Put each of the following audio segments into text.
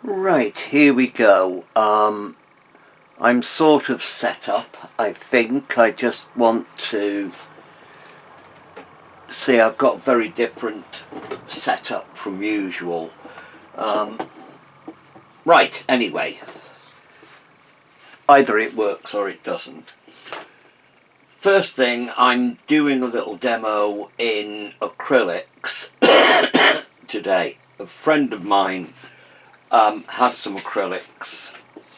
Right, here we go. I'm sort of set up, I think. I just want to see I've got a very different setup from usual. Right, anyway. Either it works or it doesn't. First thing, I'm doing a little demo in acrylics today. A friend of mine has some acrylics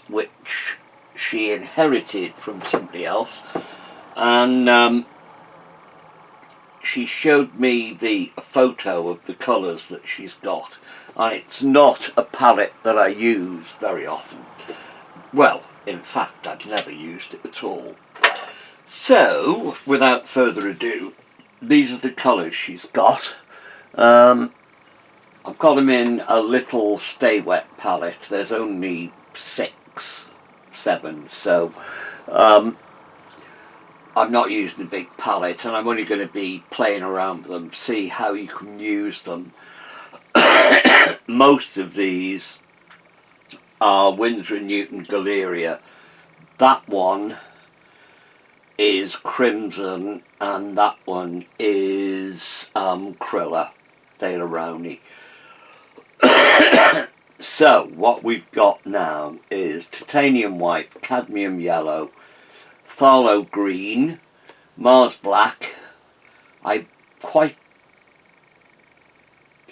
which she inherited from somebody else, and she showed me a photo of the colours that she's got, and it's not a palette that I use very often. Well, in fact, I've never used it at all. So, without further ado, these are the colours she's got. I've got them in a little Stay Wet palette. There's only 6, 7, so I'm not using a big palette, and I'm only going to be playing around with them, see how you can use them. Most of these are Winsor & Newton Galeria. That one is Crimson, and that one is Krilla, Daleroni. So what we've got now is Titanium White, Cadmium Yellow, Pthalo Green, Mars Black. I'm quite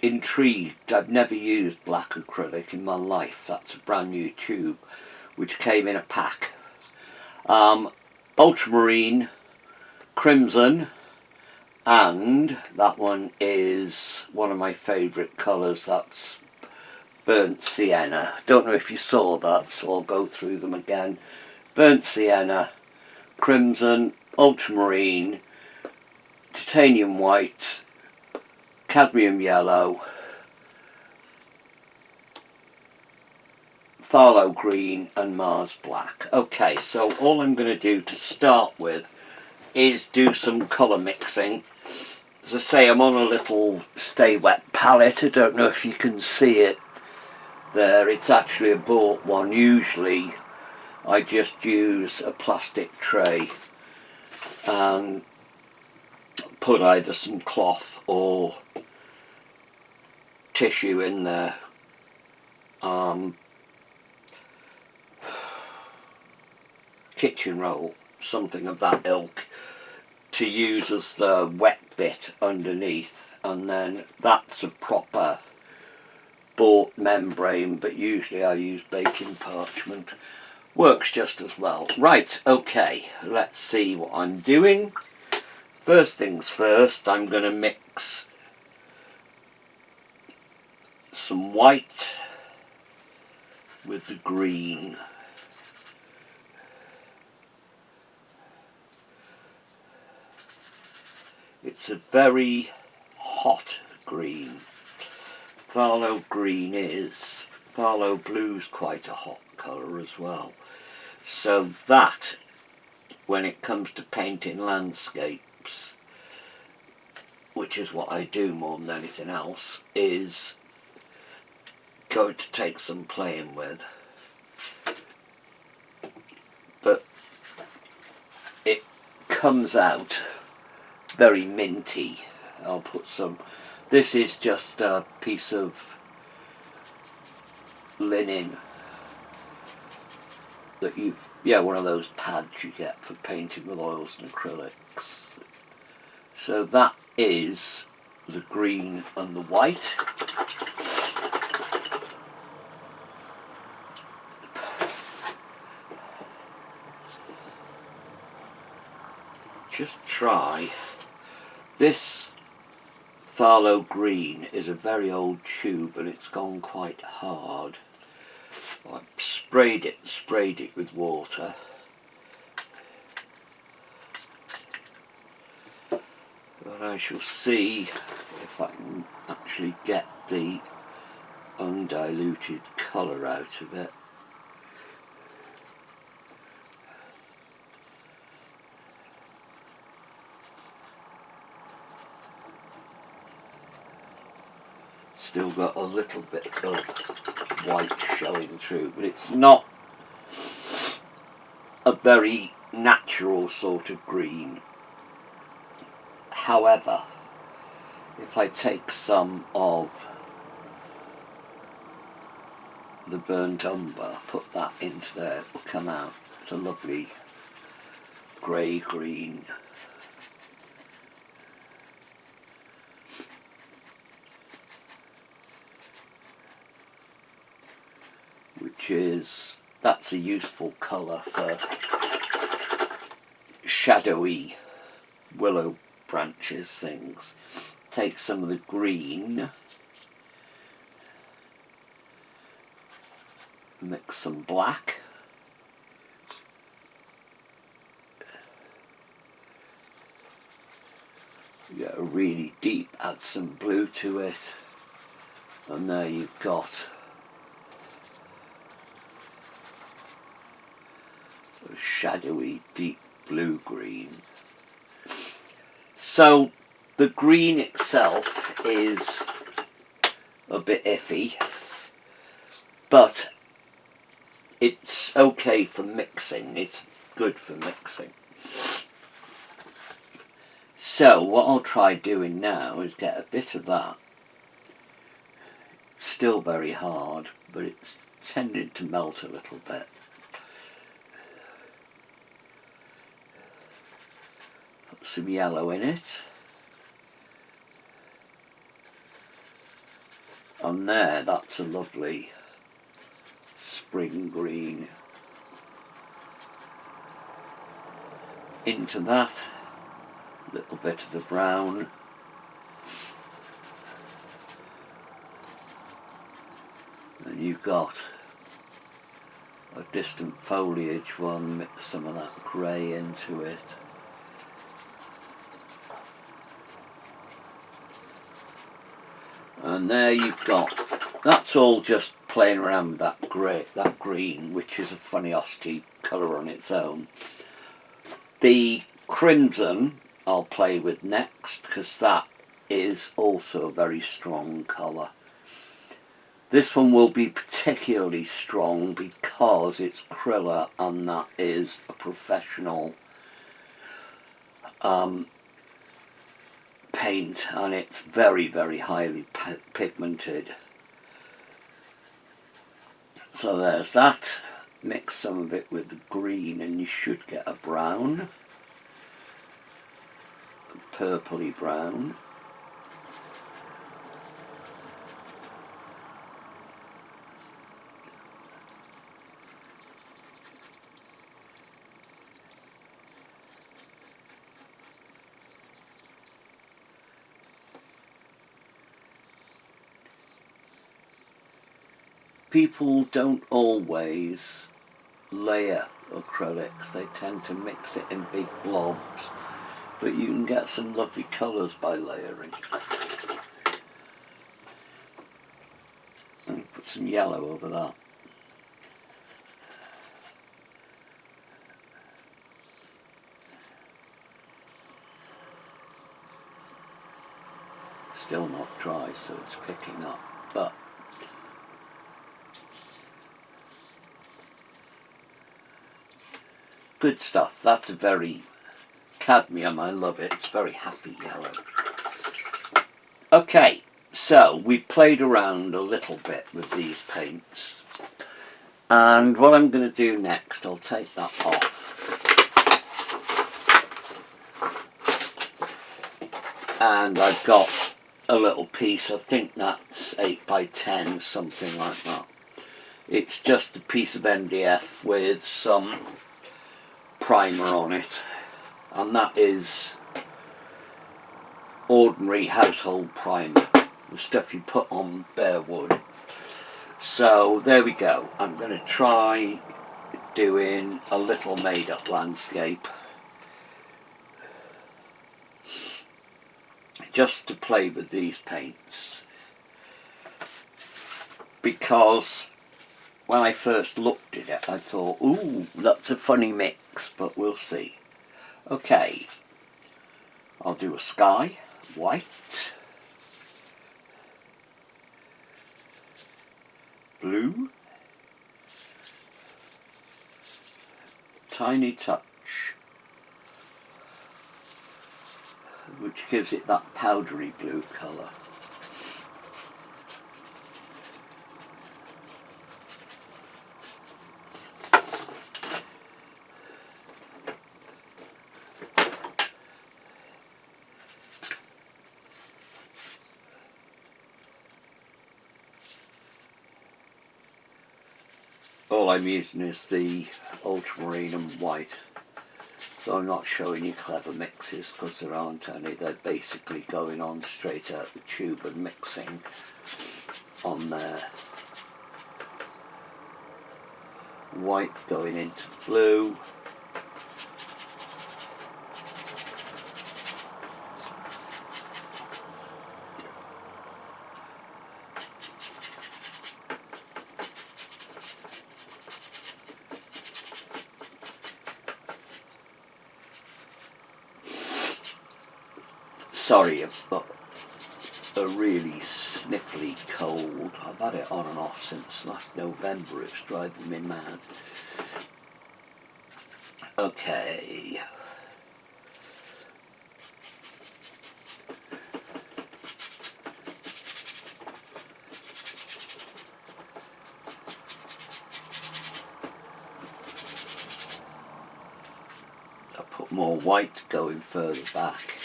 intrigued. I've never used black acrylic in my life. That's a brand new tube which came in a pack. Ultramarine, Crimson, and that one is one of my favourite colours. That's Burnt Sienna. Don't know if you saw that, so I'll go through them again. Burnt Sienna, Crimson, Ultramarine, Titanium White, Cadmium Yellow, Pthalo Green, and Mars Black. Okay, so all I'm going to do to start with is do some colour mixing. As I say, I'm on a little Stay Wet palette. I don't know if you can see it there. It's actually a bought one. Usually I just use a plastic tray and put either some cloth or tissue in there. Kitchen roll, something of that ilk, to use as the wet bit underneath, and then that's a proper bought membrane, but usually I use baking parchment. Works just as well. Right, okay, let's see what I'm doing. First things first, I'm going to mix some white with the green. It's a very hot green. Pthalo Green is. Pthalo Blue's quite a hot colour as well. So that, when it comes to painting landscapes, which is what I do more than anything else, is going to take some playing with. But it comes out very minty. I'll put some. This is just a piece of linen that one of those pads you get for painting with oils and acrylics. So that is the green and the white. Just try. This Pthalo Green is a very old tube and it's gone quite hard. I've sprayed it with water. But I shall see if I can actually get the undiluted colour out of it. still got a little bit of white showing through, but it's not a very natural sort of green. However, if I take some of the burnt umber, put that into there, it will come out. It's a lovely grey green. That's a useful colour for shadowy willow branches things. Take some of the green, mix some black, get a really deep, add some blue to it, and there you've got a shadowy deep blue green. So the green itself is a bit iffy, but it's okay for mixing. It's good for mixing. So what I'll try doing now is get a bit of that. It's still very hard, but it's tending to melt a little bit. Put some yellow in it. And there, that's a lovely spring green. Into that, a little bit of the brown. And you've got a distant foliage one, mix some of that grey into it. And there you've got, that's all just playing around with that green, which is a funny colour on its own. The crimson I'll play with next, because that is also a very strong colour. This one will be particularly strong because it's acrylic, and that is a professional paint, and it's very, very highly pigmented. So there's that. Mix some of it with the green and you should get a brown, a purpley brown. People don't always layer acrylics, they tend to mix it in big blobs, but you can get some lovely colours by layering. And put some yellow over that. Still not dry, so it's picking up, but good stuff. That's a very cadmium, I love it. It's very happy yellow. Okay, so we played around a little bit with these paints, and what I'm going to do next, I'll take that off. And I've got a little piece, I think that's 8 by 10, something like that. It's just a piece of MDF with some primer on it, and that is ordinary household primer, the stuff you put on bare wood. So there we go. I'm going to try doing a little made up landscape just to play with these paints, because when I first looked at it I thought, ooh, that's a funny mix, but we'll see. Okay, I'll do a sky, white, blue, tiny touch, which gives it that powdery blue colour. All I'm using is the ultramarine and white, so I'm not showing you clever mixes because there aren't any. They're basically going on straight out the tube and mixing on there. White going into blue. Sorry, I've got a really sniffly cold. I've had it on and off since last November. It's driving me mad. Okay. I'll put more white going further back.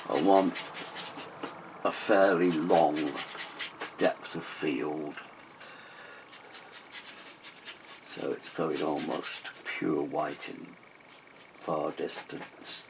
I want a fairly long depth of field, so it's going almost pure white in far distance.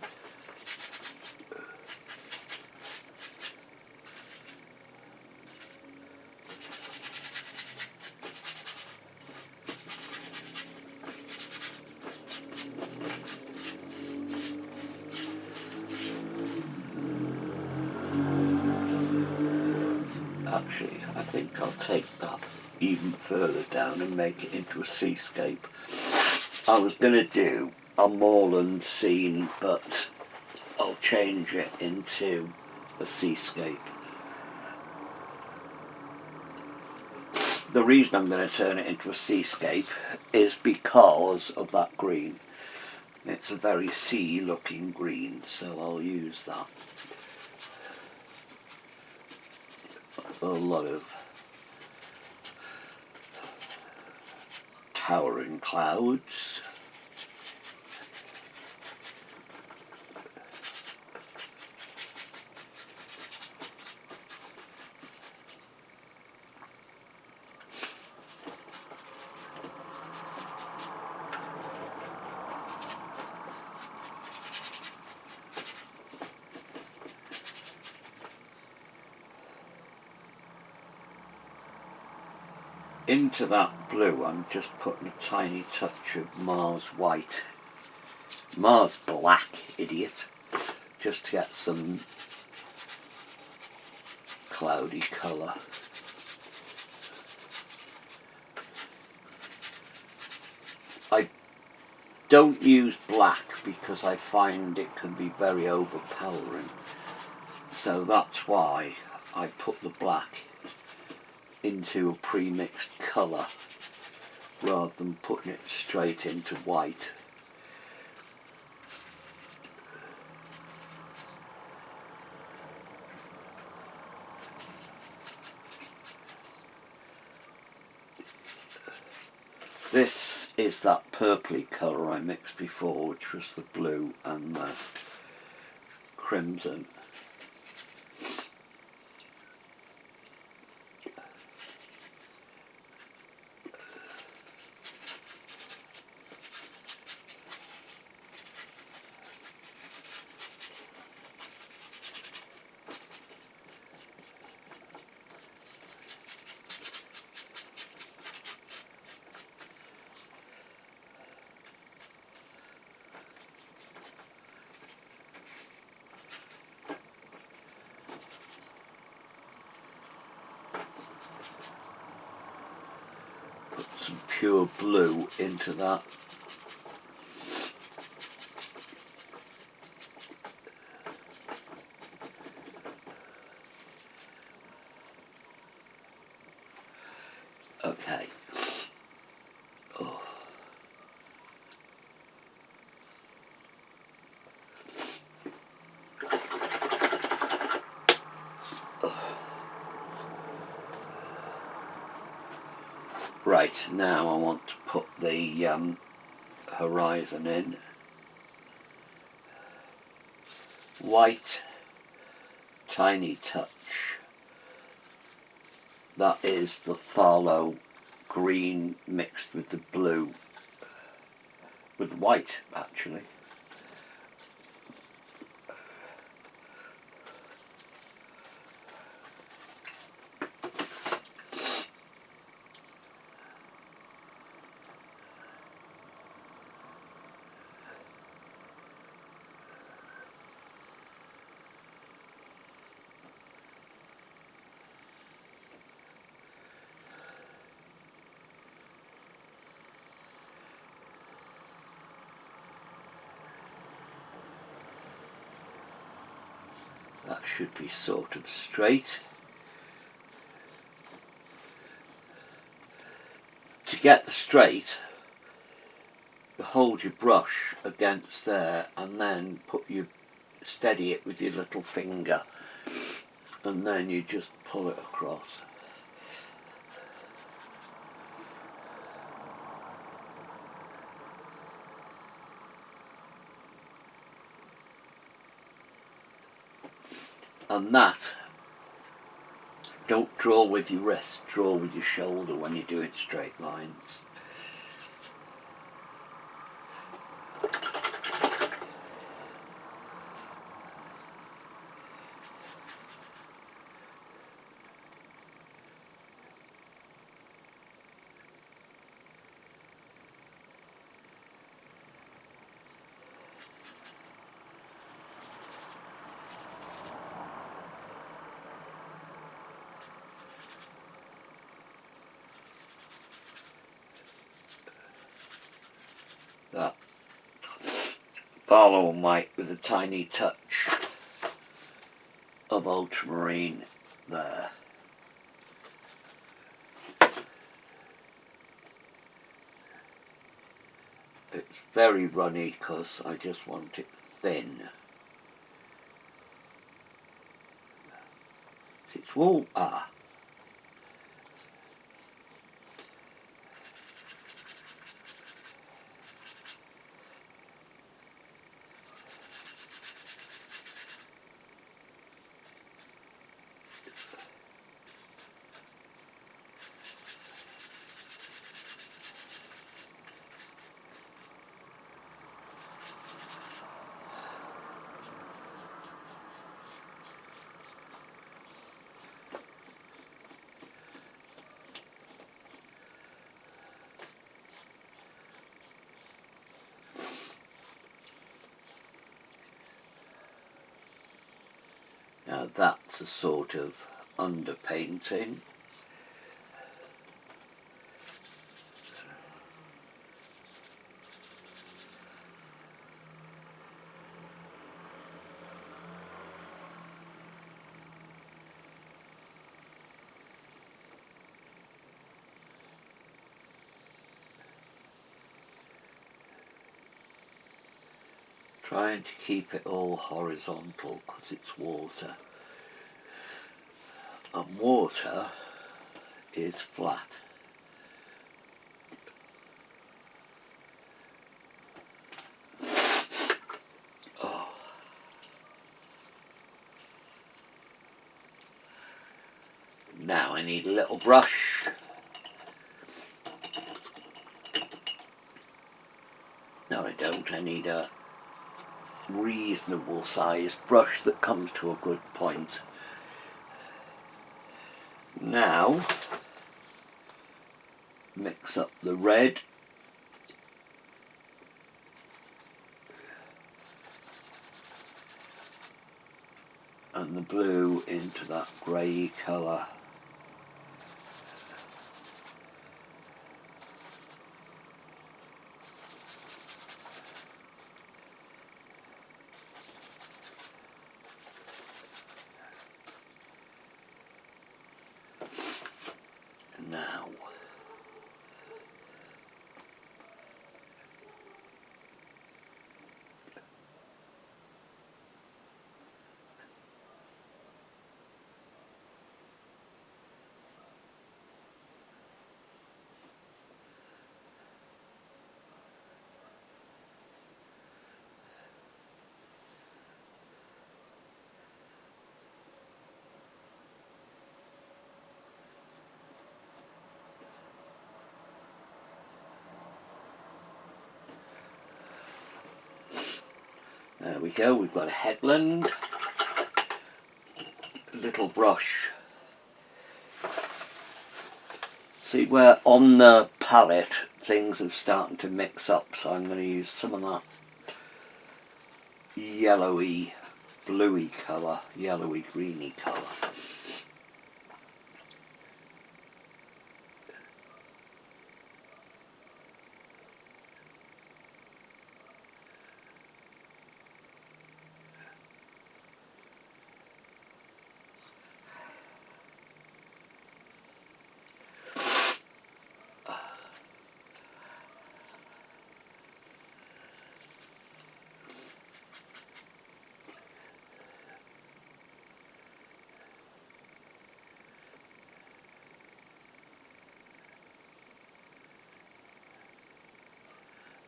Actually, I think I'll take that even further down and make it into a seascape. I was going to do a moorland scene, but I'll change it into a seascape. The reason I'm going to turn it into a seascape is because of that green. It's a very sea looking green, so I'll use that. A lot of towering clouds. Into that blue I'm just putting a tiny touch of Mars white. Mars black, idiot. Just to get some cloudy colour. I don't use black because I find it can be very overpowering. So that's why I put the black into a pre-mixed colour rather than putting it straight into white. This is that purpley colour I mixed before, which was the blue and the crimson. Some pure blue into that. Okay. Oh. Right, now I want to put the horizon in. White, tiny touch. That is the Pthalo Green mixed with the blue, with white actually. That should be sort of straight. To get the straight, you hold your brush against there and then steady it with your little finger, and then you just pull it across. And that, don't draw with your wrist, draw with your shoulder when you're doing straight lines. That Pthalo white with a tiny touch of ultramarine there. It's very runny because I just want it thin. It's wool. Ah. Now that's a sort of underpainting. Trying to keep it all horizontal because it's water. And water is flat. Oh. Now I need a little brush. No, I don't. I need a reasonable sized brush that comes to a good point. Now mix up the red and the blue into that grey colour. Now we go, we've got a headland, a little brush. See where on the palette things are starting to mix up, so I'm going to use some of that yellowy, bluey colour, yellowy, greeny colour.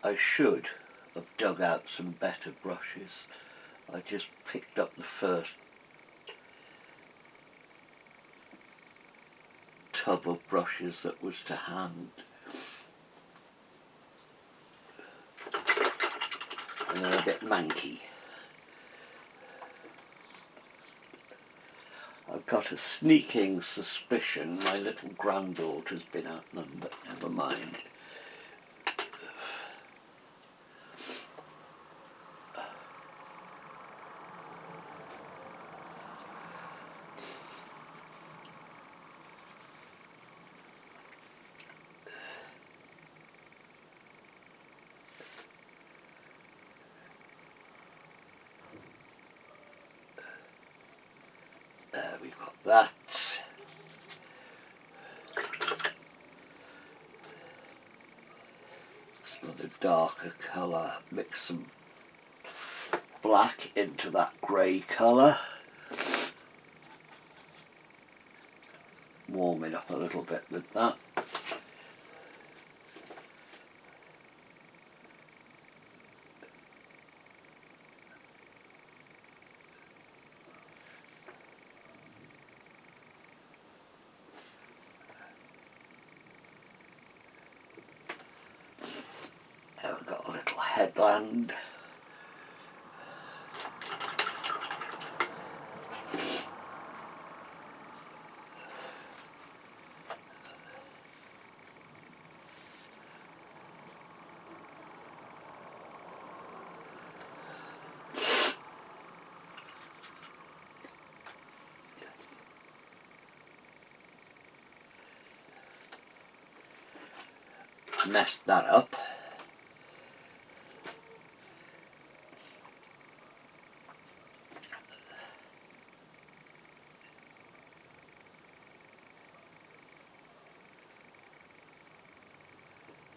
I should have dug out some better brushes. I just picked up the first tub of brushes that was to hand. And they're a bit manky. I've got a sneaking suspicion my little granddaughter's been at them, but never mind. There we've got that. Some other darker colour, mix some black into that grey colour. Warm it up a little bit with that. There we've got a little headland. Messed that up.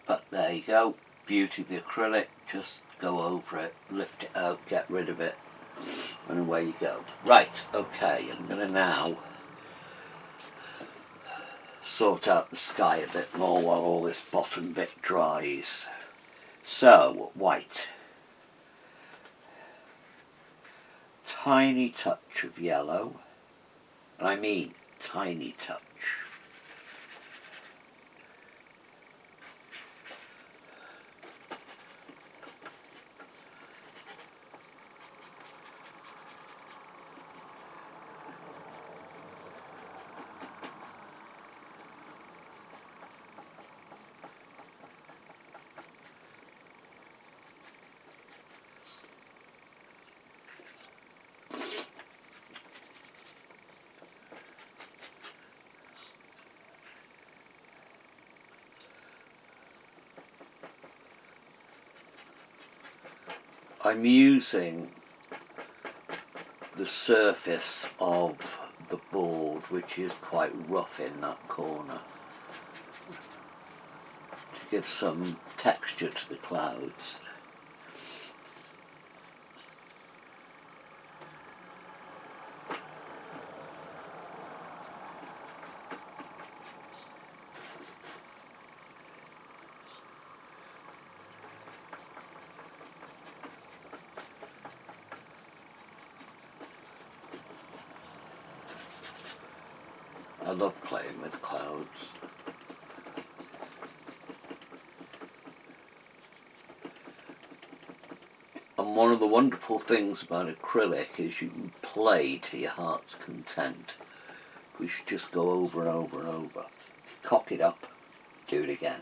But there you go, beauty of the acrylic, just go over it, lift it out, get rid of it, and away you go. Right, okay, I'm going to now sort out the sky a bit more while all this bottom bit dries. So, white. Tiny touch of yellow, and I mean tiny touch. I'm using the surface of the board, which is quite rough in that corner, to give some texture to the clouds. I love playing with clouds. And And one of the wonderful things about acrylic is you can play to your heart's content. We should just go over and over and over. Cock it up, do it again.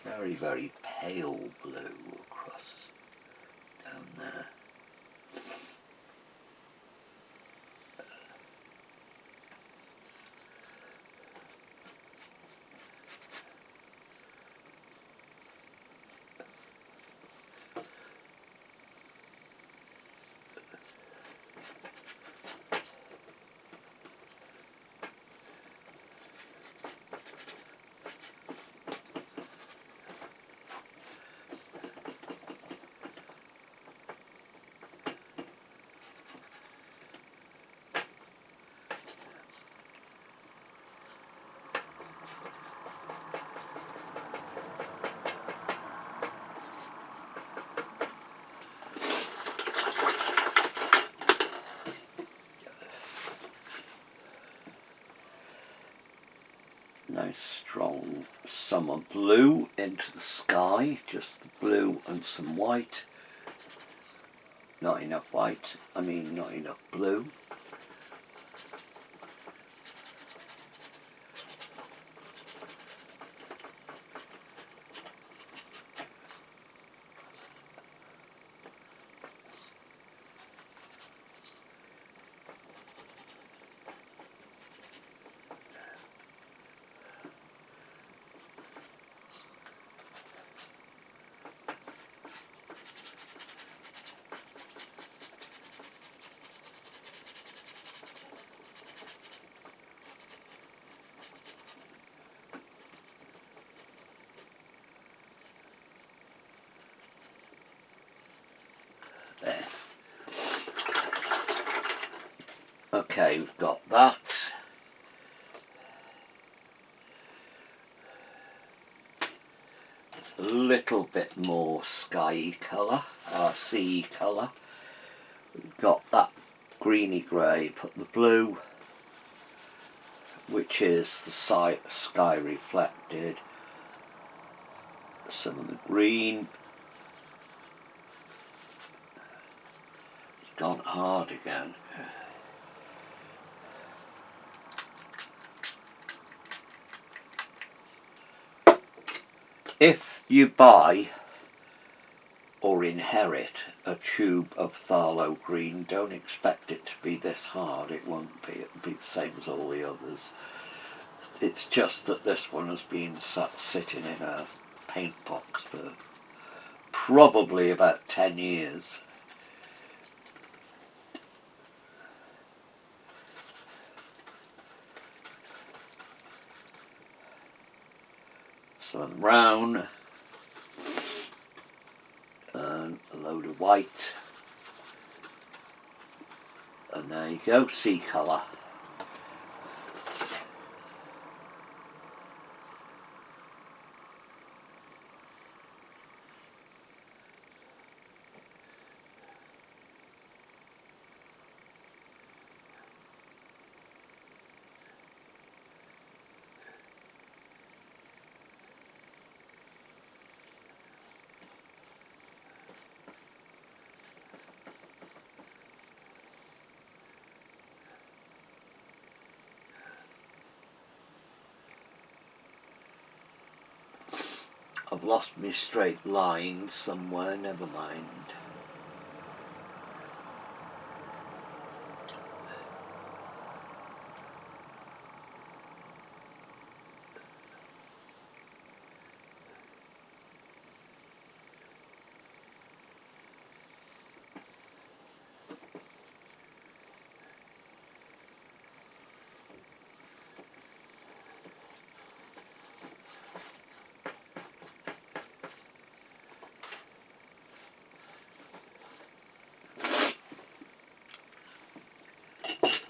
Very, very pale blue across down there. Nice strong summer blue into the sky, just the blue and some white. Not enough white, not enough blue. There. Okay, we've got that. It's a little bit more sky colour, sea colour. We've got that greeny grey, put the blue, which is the sky reflected, some of the green. It's gone hard again. If you buy or inherit a tube of Pthalo Green, don't expect it to be this hard. It won't be. It'll be the same as all the others. It's just that this one has been sitting in a paint box for probably about 10 years. Some brown and a load of white, and there you go, sea colour. I've lost my straight line somewhere, never mind.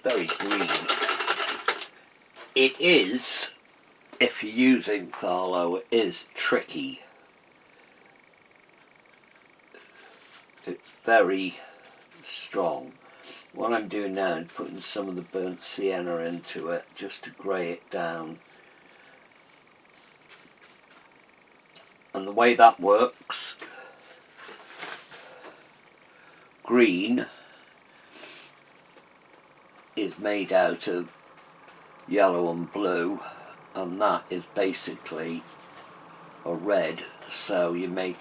Very green. It is if you're using Pthalo, it is tricky. It's very strong. What I'm doing now is putting some of the burnt sienna into it just to grey it down. And the way that works, green is made out of yellow and blue, and that is basically a red. So you make,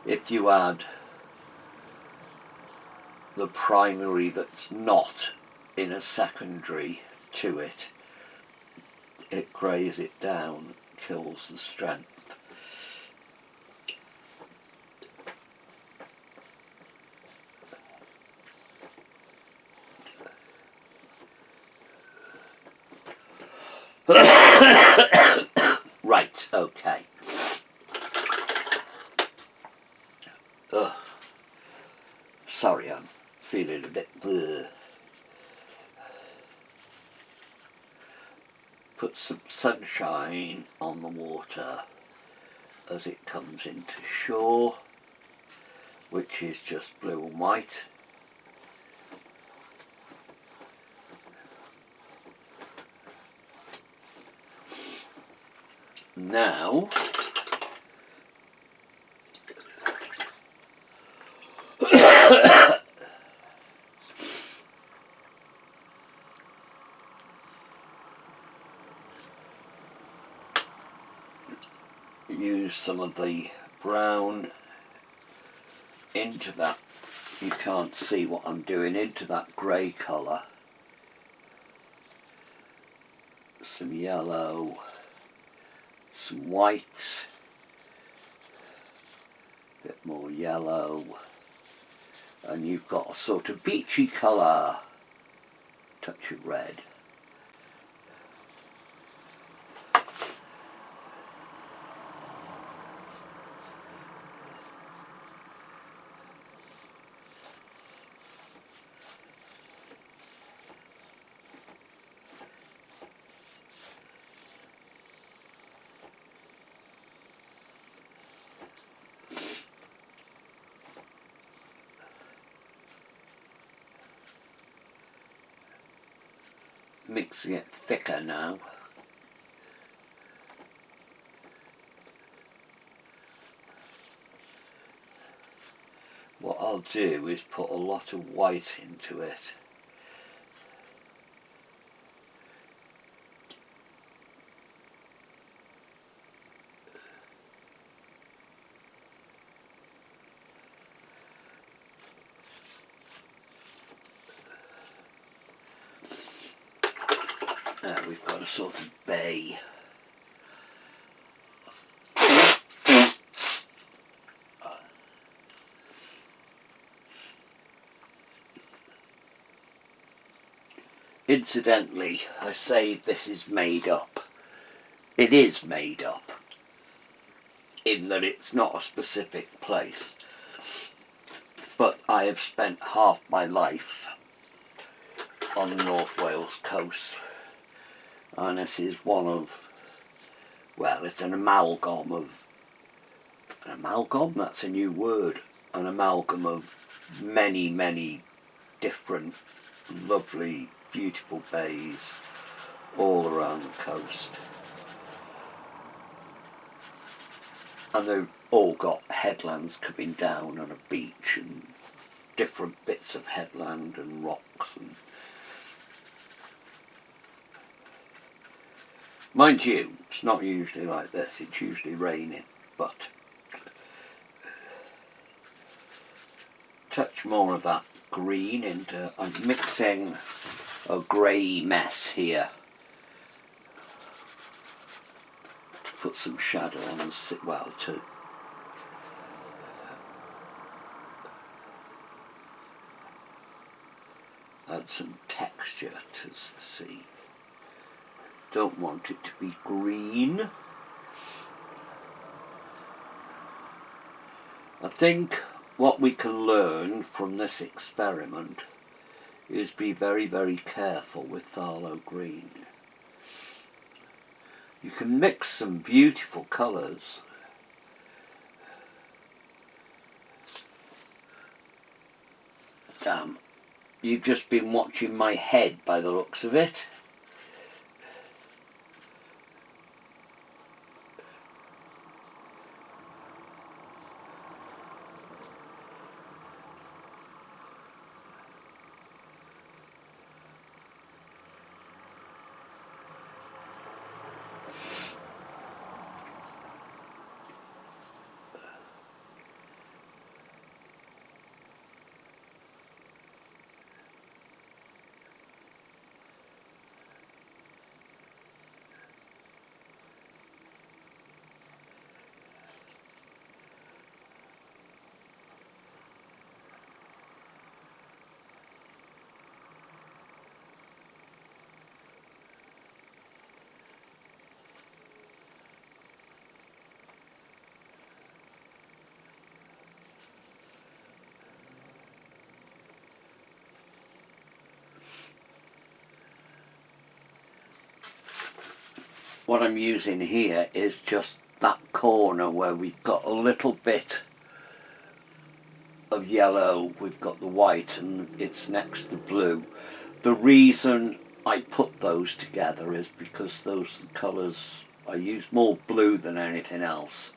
if you add the primary that's not in a secondary to it, it greys it down, kills the strength. Right, okay. Sorry, I'm feeling a bit bleh. Put some sunshine on the water as it comes into shore, which is just blue and white. Now use some of the brown into that, you can't see what I'm doing, into that grey colour. Some yellow, some white, a bit more yellow, and you've got a sort of beachy colour, touch of red. Mixing it thicker now. What I'll do is put a lot of white into it. Now we've got a sort of bay. Incidentally, I say this is made up. It is made up, in that it's not a specific place. But I have spent half my life on the North Wales coast, and this is one of, well, it's an amalgam of, that's a new word, an amalgam of many, many different lovely, beautiful bays all around the coast. And they've all got headlands coming down and a beach and different bits of headland and rocks. And mind you, it's not usually like this, it's usually raining, but touch more of that green into, I'm mixing a grey mess here. Put some shadow on and sit well to add some texture to the sea. Don't want it to be green. I think what we can learn from this experiment is be very, very careful with Pthalo Green. You can mix some beautiful colours. Damn, you've just been watching my head by the looks of it. What I'm using here is just that corner where we've got a little bit of yellow, we've got the white, and it's next to blue. The reason I put those together is because those are the colours I use, more blue than anything else.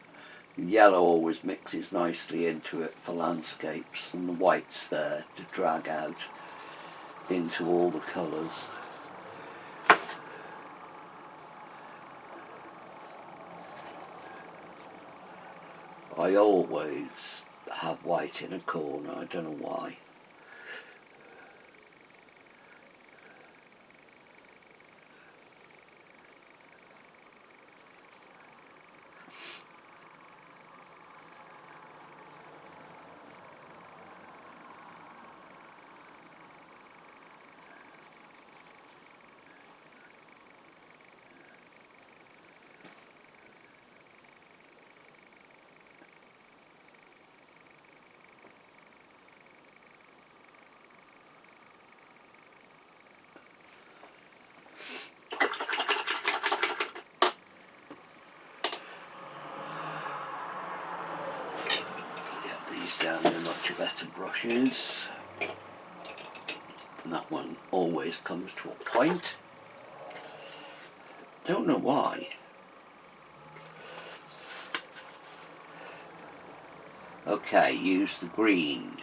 The yellow always mixes nicely into it for landscapes, and the white's there to drag out into all the colours. I always have white in a corner, I don't know why. Down in much better brushes, and that one always comes to a point. Don't know why. Okay, use the green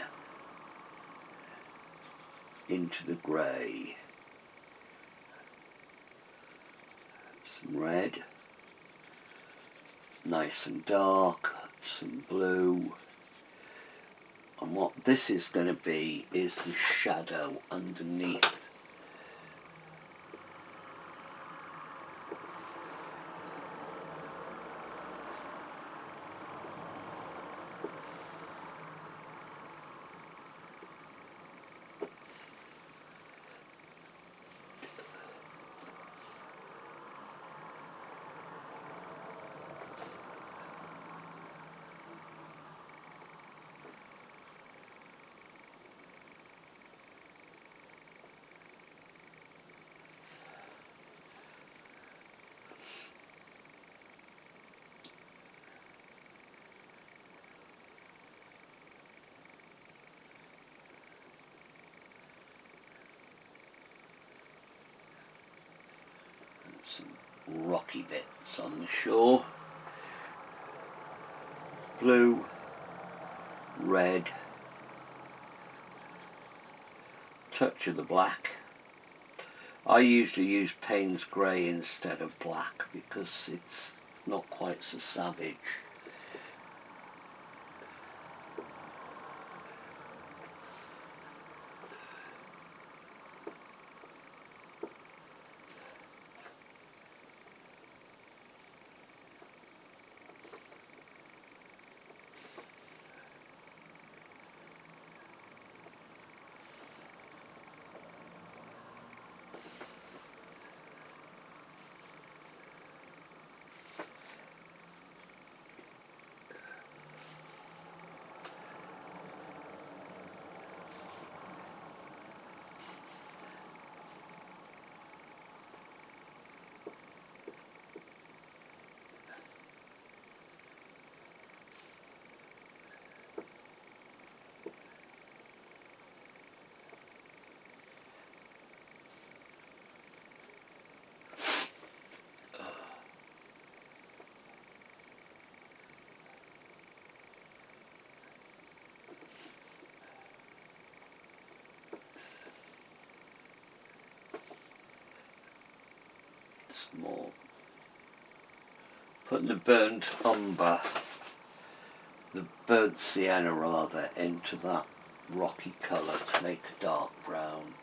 into the grey, some red, nice and dark, some blue. And what this is going to be is the shadow underneath. Some rocky bits on the shore. Blue, red, touch of the black. I usually use Payne's grey instead of black because it's not quite so savage. some more. Putting the burnt umber, the burnt sienna rather, into that rocky colour to make a dark brown.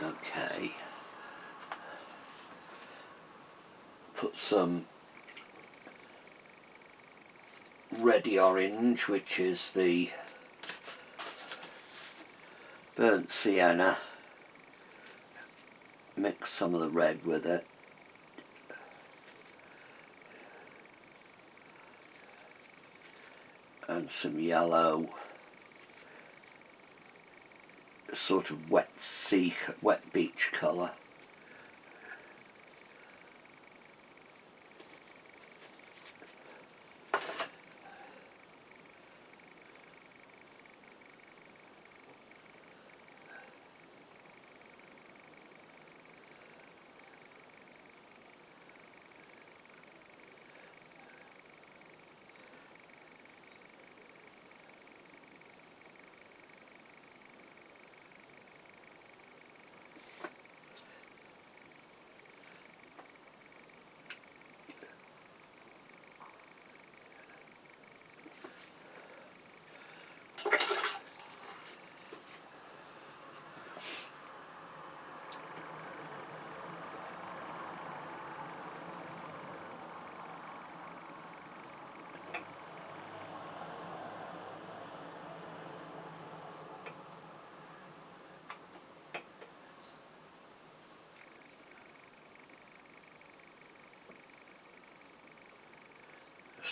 Okay, put some reddy orange, which is the burnt sienna, mix some of the red with it. And some yellow, sort of wet beach colour.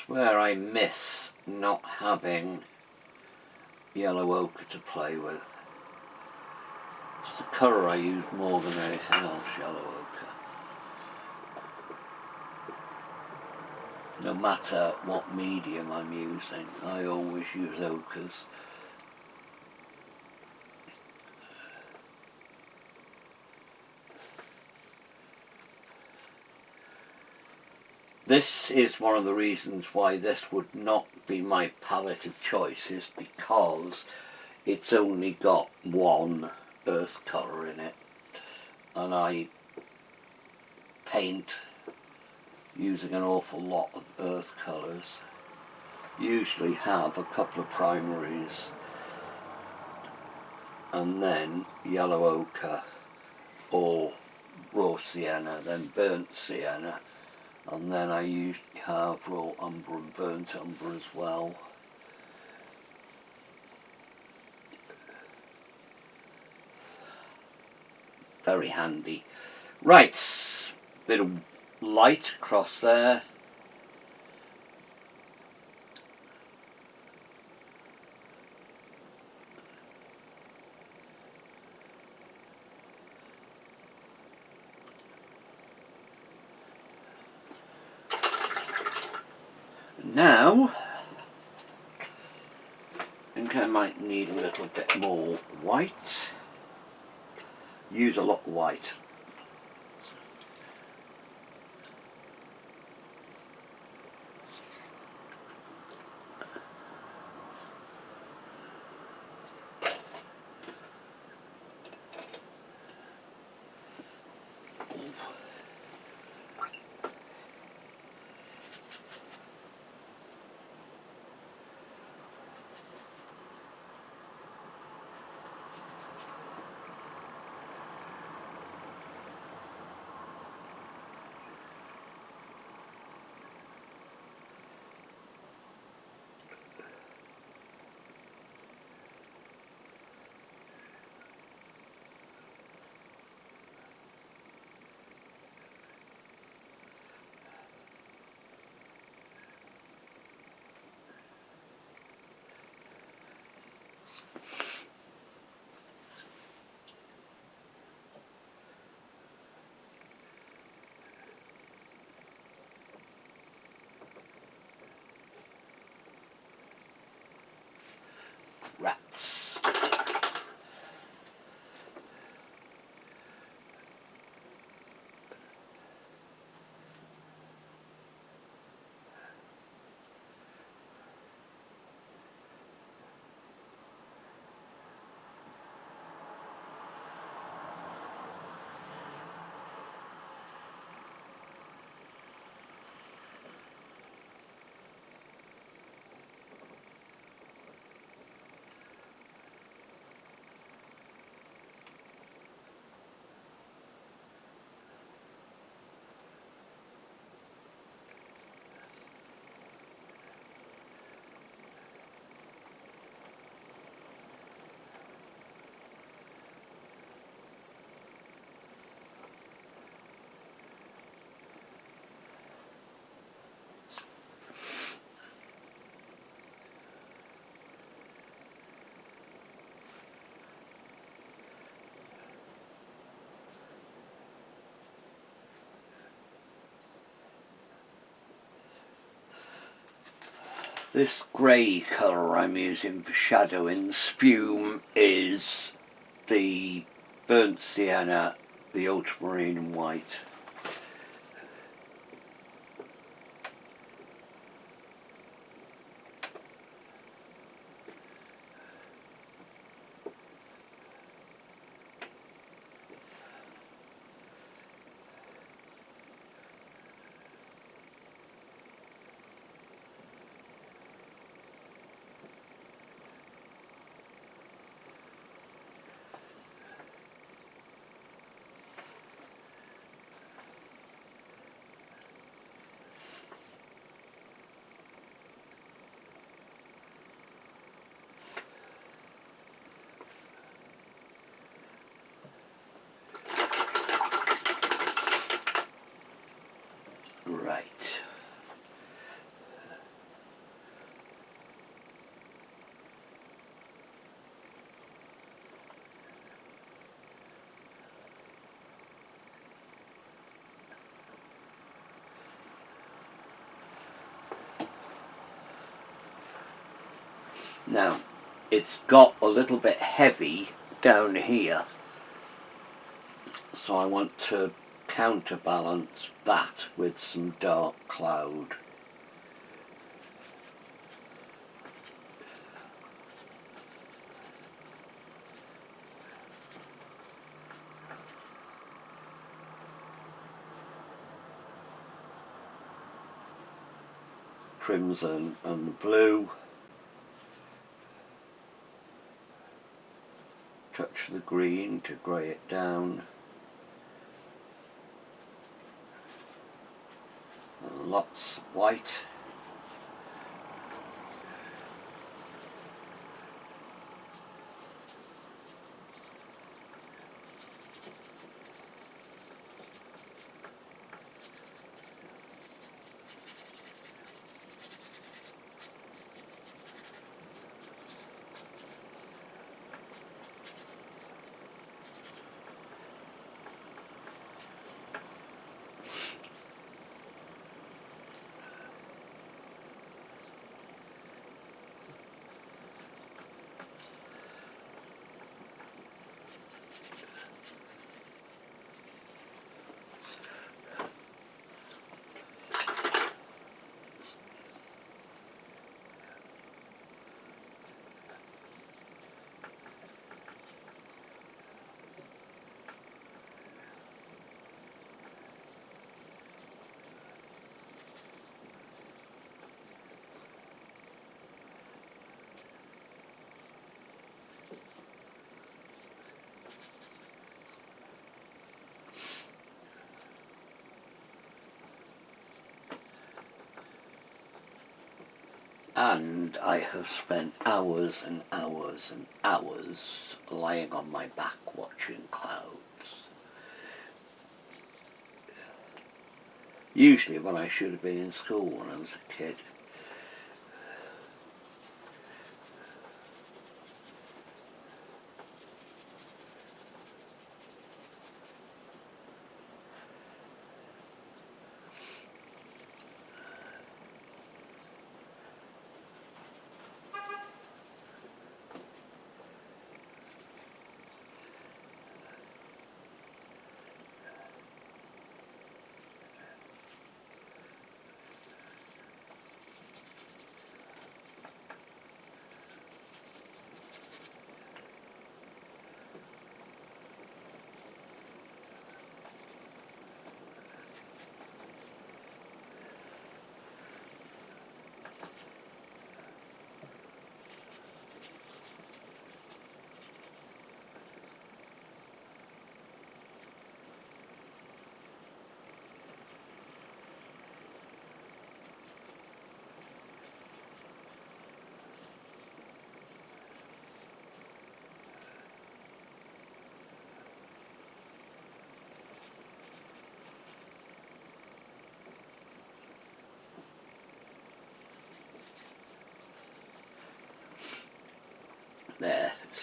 Where I miss not having yellow ochre to play with. It's the colour I use more than anything else, yellow ochre. No matter what medium I'm using, I always use ochres. This is one of the reasons why this would not be my palette of choice, is because it's only got one earth colour in it, and I paint using an awful lot of earth colours. Usually have a couple of primaries and then yellow ochre or raw sienna, then burnt sienna. And then I usually have raw umber and burnt umber as well. Very handy. Right, bit of light across there. Now, I think I might need a little bit more white. Use a lot of white. rats. This grey colour I'm using for shadowing spume is the burnt sienna, the ultramarine and white. Right. Now, it's got a little bit heavy down here, so I want to counterbalance that with some dark cloud. Crimson and blue. Touch the green to grey it down. And lots of white. And I have spent hours and hours and hours lying on my back watching clouds. Usually when I should have been in school when I was a kid.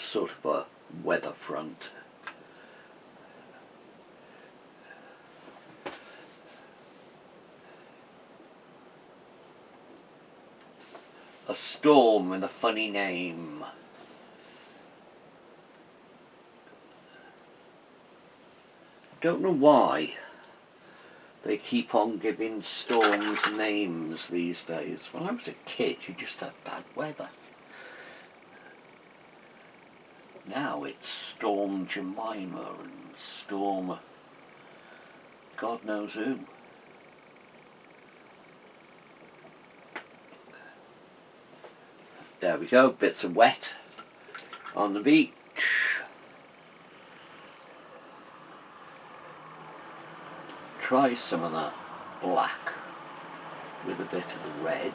sort of a weather front. A storm with a funny name. Don't know why they keep on giving storms names these days. When I was a kid, you just had bad weather. Now it's Storm Jemima and Storm God knows who. There we go, bits of wet on the beach. Try some of that black with a bit of the red.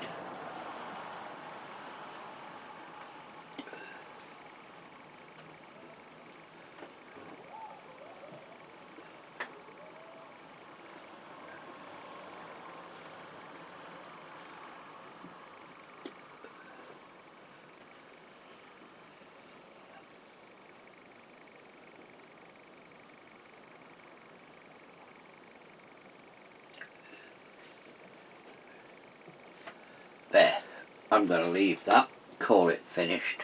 There, I'm going to leave that, call it finished.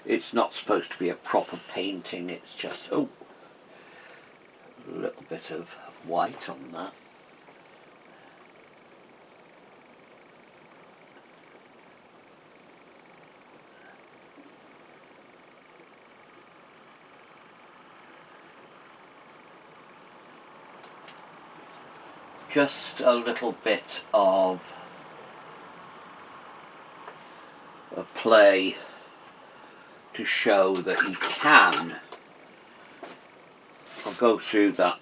It's not supposed to be a proper painting, it's just, oh, a little bit of white on that. Just a little bit of a play to show that you can. I'll go through that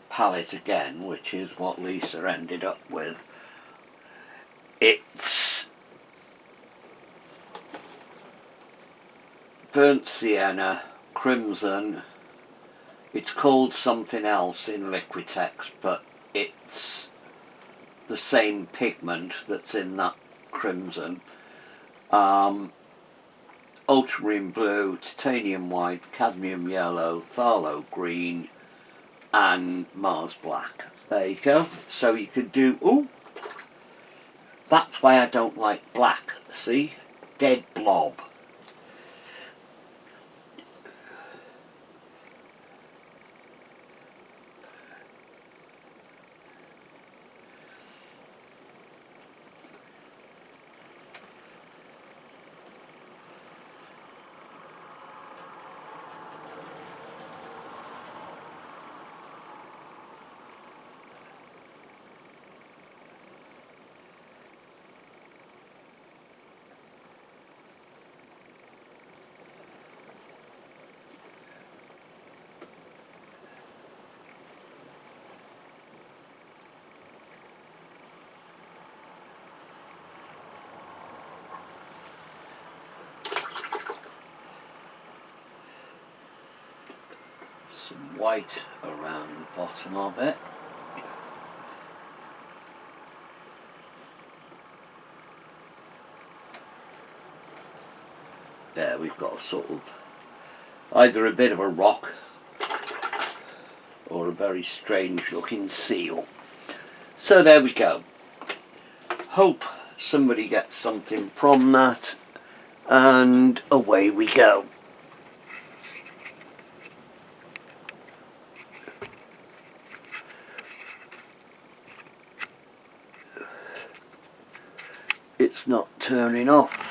palette again, which is what Lisa ended up with. It's burnt sienna, crimson. It's called something else in Liquitex, but it's the same pigment that's in that crimson. Ultramarine Blue, Titanium White, Cadmium Yellow, Pthalo Green and Mars Black. There you go. So you could do, ooh, that's why I don't like black, see? Dead blob. Some white around the bottom of it. There we've got a sort of either a bit of a rock or a very strange looking seal. So there we go. Hope somebody gets something from that, and away we go. It's not turning off.